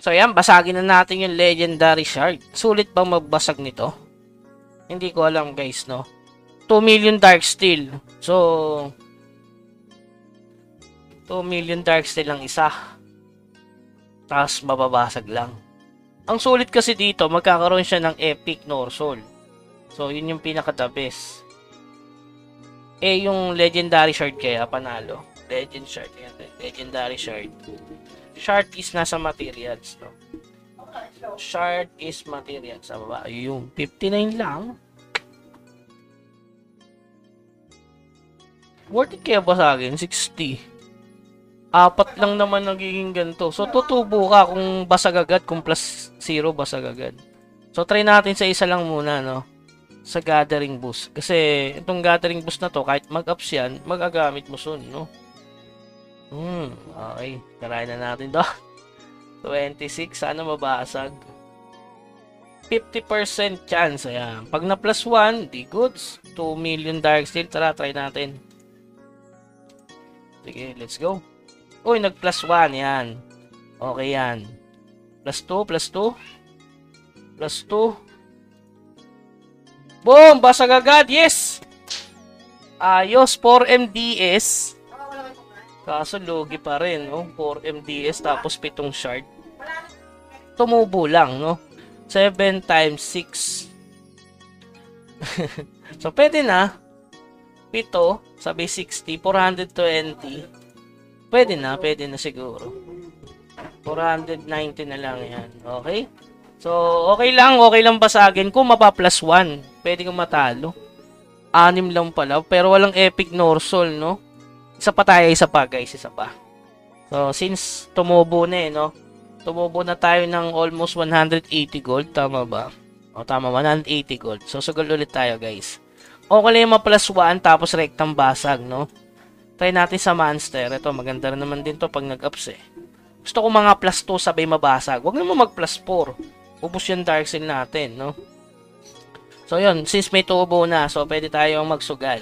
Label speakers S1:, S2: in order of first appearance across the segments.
S1: So ayan, basagin na natin yung legendary shard. Sulit bang magbasag nito? Hindi ko alam guys, no? 2 million dark steel. So 2 million dark steel lang isa. Tapos mababasag lang. Ang sulit kasi dito, magkakaroon siya ng epic Norsol. So yun yung pinaka the best. Eh yung legendary shard kaya panalo. Legend shard. Legendary shard. Shard is nasa materials, no? Shard is materials. Sa baba. Yung 59 lang. Worth it kaya ba sa akin? 60. Apat lang naman nagiging ganito. So, tutubo ka kung basag agad. Kung plus 0, basag agad. So, try natin sa isa lang muna, no? Sa gathering boost. Kasi, itong gathering boost na to, kahit mag-ups yan, magagamit mo soon, no? Okay. Tarayan na natin to. 26. Sana mabasag. 50% chance. Ayan. Pag na plus 1, di goods. 2 million dark steel. Tara, try natin. Sige, let's go. Uy, nag plus 1. Yan. Okay yan. Plus 2, plus 2. Plus 2. Boom! Basag agad. Yes! Ayos. 4 MDS. Kaso logi pa rin, no? 4 MDS tapos 7 shard. Tumubo lang, no? 7 times 6. So, pwede na. 7, sabi 60, 420. Pwede na siguro. 490 na lang yan. Okay? So, okay lang basagin. Kung mapa plus 1, pwede kang matalo. 6 lang pala, pero walang epic Norsol, no? Isa pa guys, isa pa. So, since tumubo na no? Tumubo na tayo ng almost 180 gold, tama ba? O, tama, 180 gold. So, sugal ulit tayo guys. Okay lang yung plus 1, tapos rectang basag, no? Try natin sa monster. Ito, maganda rin naman din to pag nag-ups eh. Gusto ko mga plus 2 sabay mabasag. Huwag naman mag plus 4. Ubus yung dark seal natin, no? So, yun. Since may tubo na, so pwede tayong magsugal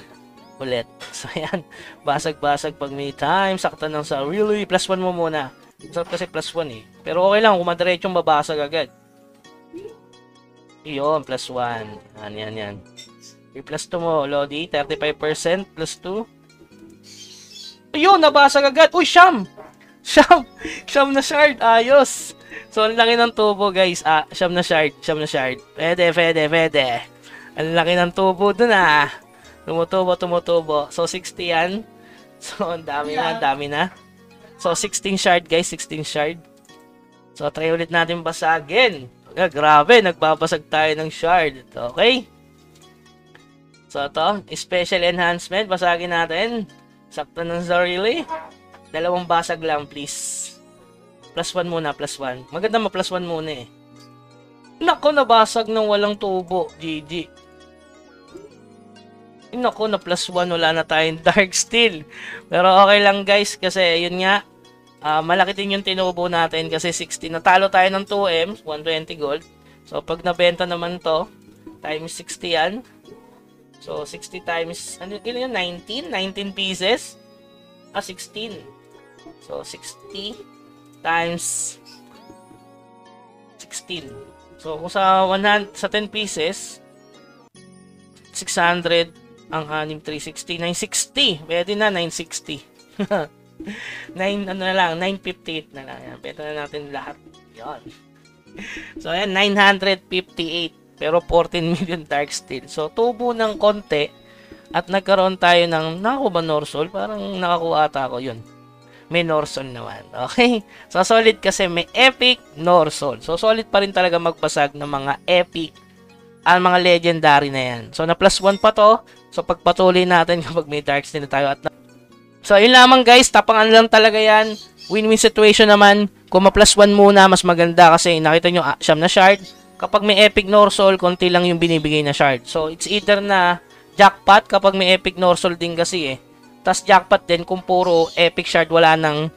S1: ulit. So, ayan. Basag-basag pag may time. Sakta ng sa really. Plus 1 mo muna. Sakta kasi plus 1 eh. Pero okay lang. Kung madiretsyong babasag agad. Yun. Plus 1. Yan. I-plus 2 mo, Lodi. 35% plus 2. Ayun. Nabasag agad. Uy, Sham! Sham na shard. Ayos. So, ang laki ng tubo, guys. Sham na shard. Pwede. Ang laki ng tubo dun, Tumutubo. So, 60 yan. So, ang dami na. So, 16 shard, guys. 16 shard. So, try ulit natin basagin. Grabe, nagbabasag tayo ng shard. Okay? So, ito. Special enhancement. Basagin natin. Sakto ng Zarili. 2 basag lang, please. Plus 1 muna, plus 1. Maganda ma-plus 1 muna eh. Nako, nabasag ng walang tubo. GG. Nako, na plus 1, wala na tayong dark steel. Pero okay lang guys, kasi yun nga, malaki din yung tinubo natin kasi 60. Natalo tayo ng 2M, 120 gold. So, pag nabenta naman to, times 60 yan. So, 60 times, ano yun, 19 pieces. 16. So, 60 times 16. So, kung sa 10 pieces, 600, ang 360, 960. Pwede na, 960. 958 na lang. Yan. Pwede na natin lahat. Yan. So, ayan, 958. Pero 14 million dark steel. So, tubo ng konti. At nagkaroon tayo ng, nakakuha ba Norsol? Parang nakakuha ata ako yun. May Norsol naman. Okay? So, solid kasi may epic Norsol. So, solid pa rin talaga magbasag ng mga epic ang mga legendary na yan. So, na plus 1 pa to. So, pagpatuloy natin kapag may dark steel na tayo. So, yun lamang guys. Tapangan lang talaga yan. Win-win situation naman. Kung ma-plus 1 muna, mas maganda kasi nakita nyo, siyam na shard. Kapag may epic Norsol, konti lang yung binibigay na shard. So, it's either na jackpot kapag may epic Norsol din kasi eh. Tas jackpot din kung puro epic shard, wala nang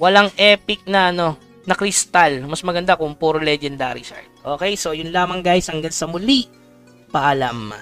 S1: walang epic na na crystal. Mas maganda kung puro legendary shard. Okay, so yun lamang guys, hanggang sa muli. Paalam.